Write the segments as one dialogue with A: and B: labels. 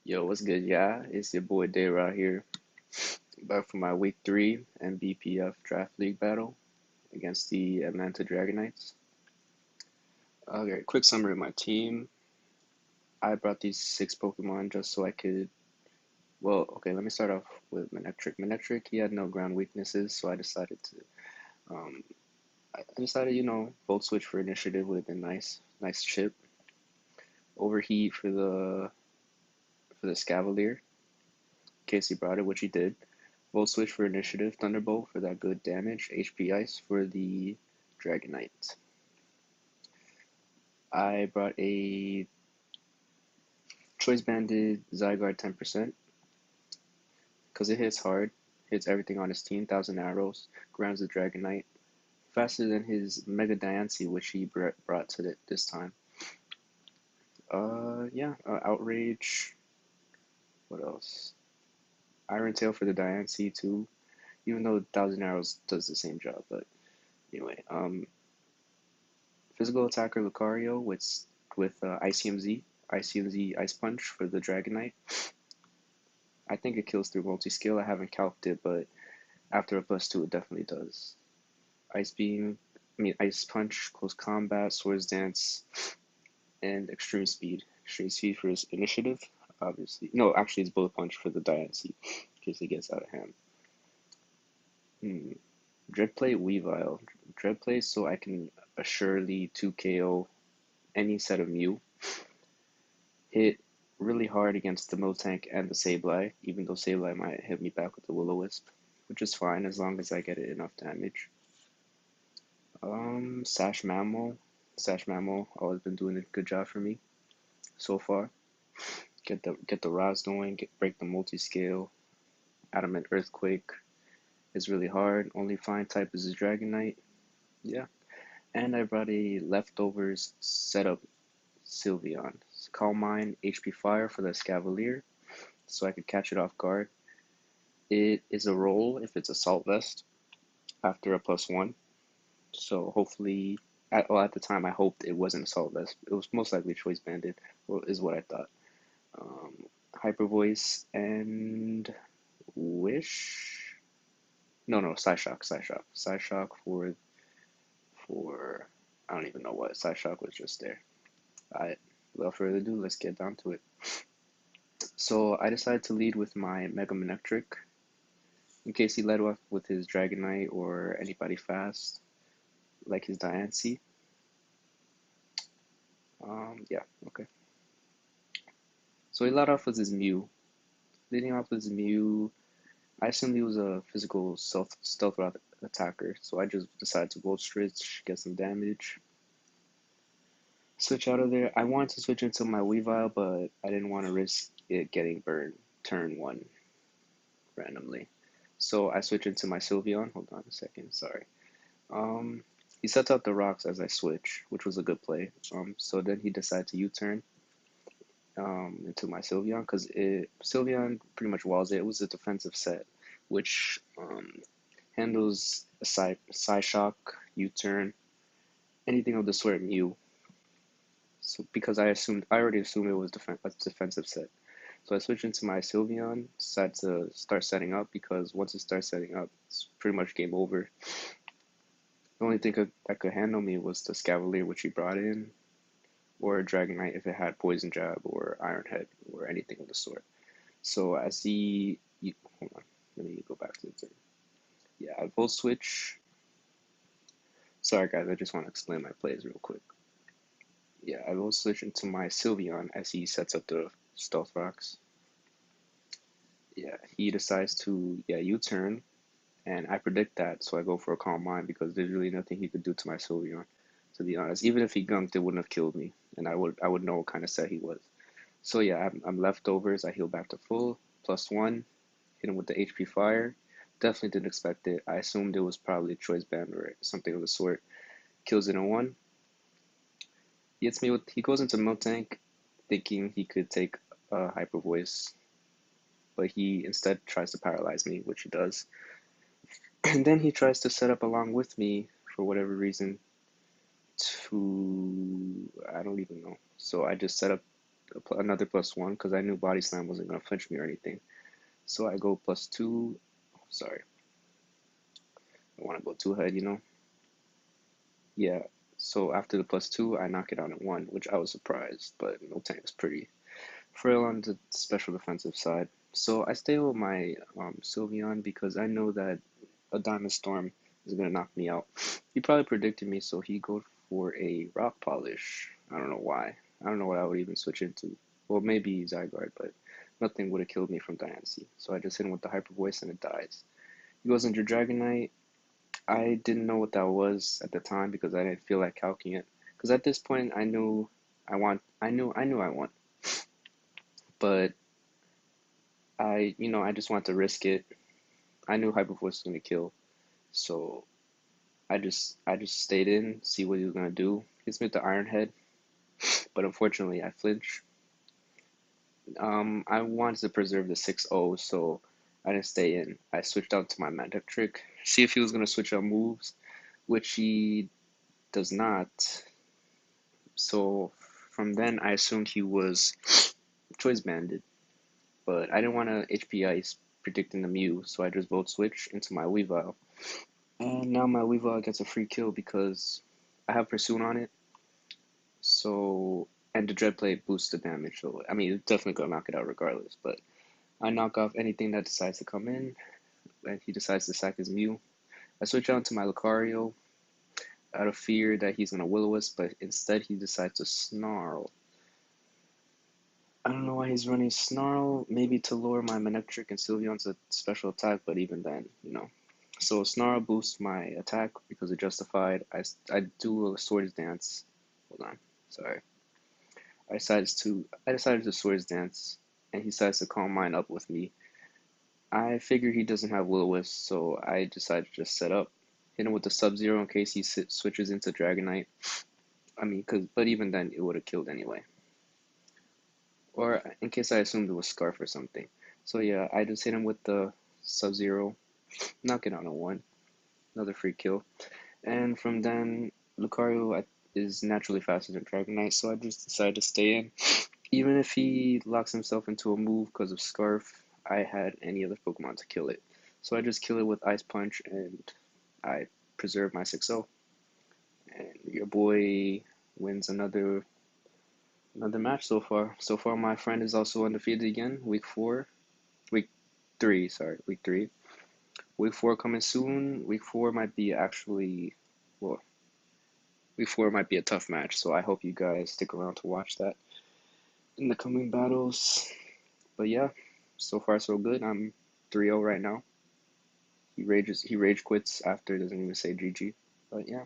A: Yo, what's good, yeah? It's your boy Dayra here, back for my week 3 NBPF draft league battle against the Atlanta Dragonites. Okay, quick summary of my team. I brought these 6 Pokemon just so I could. Well, okay, let me start off with Manectric. Manectric, he had no ground weaknesses, so I decided to. Um, I decided, Volt Switch for initiative would have been nice. Nice chip. Overheat for the Scavalier, in case he brought it, which he did. Volt Switch for initiative, Thunderbolt for that good damage, HP Ice for the Dragonite. I brought a Choice Banded Zygarde 10% because it hits hard, hits everything on his team, 1000 arrows, grounds the Dragonite faster than his Mega Diancie, which he brought to this time. Yeah, Outrage. What else? Iron Tail for the Diancie too, even though 1000 arrows does the same job, but anyway, physical attacker Lucario with ICMZ Ice Punch for the Dragonite. I think it kills through multi-skill. I haven't calced it, but after a +2 it definitely does. Ice Beam, Ice Punch, Close Combat, Swords Dance, and Extreme Speed. Extreme Speed for his initiative, obviously. No, actually it's Bullet Punch for the Diancie, in case it gets out of hand. Dreadplate Weavile. Dreadplate so I can assuredly 2KO any set of Mew. Hit really hard against the Miltank and the Sableye, even though Sableye might hit me back with the Will-O-Wisp, which is fine as long as I get it enough damage. Sash Mammal. Sash Mammal always been doing a good job for me so far. Get the Roz going, break the multi-scale. Adamant Earthquake is really hard. Only fine type is a Dragonite. Yeah. And I brought a leftovers setup Sylveon. Calm Mind, HP Fire for the Scavalier, so I could catch it off guard. It is a roll if it's Assault Vest after a +1. So hopefully, at the time I hoped it wasn't Assault Vest. It was most likely Choice Banded, is what I thought. Hyper Voice and Wish. No, Psyshock. Psyshock for I don't even know what. Psyshock was just there. Alright, without further ado, let's get down to it. So I decided to lead with my Mega Manectric, in case he led off with his Dragonite or anybody fast, like his Diancie. Yeah, okay. So he led off with his Mew. Leading off with his Mew, I assumed he was a physical stealth route attacker, so I just decided to Volt Switch, get some damage. Switch out of there. I wanted to switch into my Weavile, but I didn't want to risk it getting burned turn 1 randomly. So I switch into my Sylveon. Hold on a second, sorry. He sets out the rocks as I switch, which was a good play. So then he decided to U-turn into my Sylveon because Sylveon pretty much walls it. It was a defensive set, which handles a Psyshock, U-turn, anything of the sort Mew. So because I already assumed it was a defensive set. So I switched into my Sylveon, decided to start setting up because once it starts setting up, it's pretty much game over. The only thing that could handle me was the Scavalier, which he brought in, or a Dragonite if it had Poison Jab or Iron Head or anything of the sort. So as hold on, let me go back to the turn. Yeah, I Volt Switch. Sorry guys, I just want to explain my plays real quick. Yeah, I Volt Switch into my Sylveon as he sets up the Stealth Rocks. Yeah, he decides to U-turn, and I predict that, so I go for a Calm Mind because there's really nothing he could do to my Sylveon, to be honest. Even if he gunked, it wouldn't have killed me, and I would know what kind of set he was. So yeah, I'm leftovers. I heal back to full, +1, hit him with the HP Fire. Definitely didn't expect it. I assumed it was probably Choice Band or something of the sort. Kills it in 1. He goes into Miltank thinking he could take a Hyper Voice, but he instead tries to paralyze me, which he does. And then he tries to set up along with me for whatever reason I don't even know. So I just set up another +1 because I knew body slam wasn't gonna flinch me or anything. So I go +2. Sorry, I want to go two head, you know? Yeah. So after the +2, I knock it out at 1, which I was surprised, but Miltank is pretty frail on the special defensive side. So I stay with my Sylveon because I know that a Diamond Storm is gonna knock me out. He probably predicted me, so he go for a Rock Polish. I don't know why. I don't know what I would even switch into. Well, maybe Zygarde, but nothing would have killed me from Diancie. So I just hit him with the Hyper Voice and it dies. He goes into Dragonite. I didn't know what that was at the time because I didn't feel like calcing it. Because at this point, I knew I want, but I just wanted to risk it. I knew Hyper Voice was gonna kill, so I just stayed in, see what he was gonna do. Hits me with the Iron Head, but unfortunately I flinch. I wanted to preserve the 6-0, so I didn't stay in. I switched out to my Magic Trick, see if he was gonna switch out moves, which he does not. So from then I assumed he was Choice Banded, but I didn't want to HP Ice predicting the Mew, so I just Volt Switch into my Weavile. And now my Weavile gets a free kill because I have Pursuit on it. So, and the Dread Plate boosts the damage. So, I mean, it's definitely gonna knock it out regardless. But I knock off anything that decides to come in. And he decides to sack his Mew. I switch out to my Lucario out of fear that he's gonna Will-O-Wisp, but instead he decides to Snarl. I don't know why he's running Snarl. Maybe to lower my Manectric and Sylveon's special attack, but even then. So Snarl boosts my attack because it justified. I do a Swords Dance. Hold on, sorry. I decided to Swords Dance, and he decides to calm mine up with me. I figure he doesn't have Will-O-Wisp, so I decided to just set up, hit him with the Sub-Zero in case he switches into Dragonite. I mean, but even then it would have killed anyway, or in case I assumed it was Scarf or something. So yeah, I just hit him with the Sub-Zero, knock it out on 1, another free kill. And from then, Lucario is naturally faster than Dragonite, so I just decided to stay in. Even if he locks himself into a move because of Scarf, I had any other Pokemon to kill it. So I just kill it with Ice Punch and I preserve my 6-0. And your boy wins another match so far. So far my friend is also undefeated again. Week 3, sorry, week 3. Week 4 coming soon. Week 4 might be actually, well, week 4 might be a tough match, so I hope you guys stick around to watch that in the coming battles. But yeah, so far so good. I'm 3-0 right now. He rage quits after, doesn't even say GG. But yeah,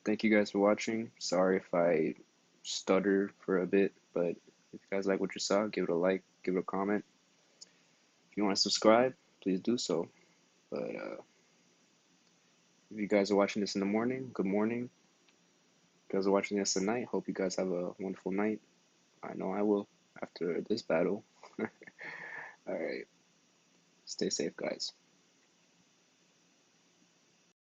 A: thank you guys for watching. Sorry if I stutter for a bit, but if you guys like what you saw, give it a like, give it a comment. If you want to subscribe, please do so. But if you guys are watching this in the morning, good morning. If you guys are watching this at night, hope you guys have a wonderful night. I know I will after this battle. Alright, stay safe, guys.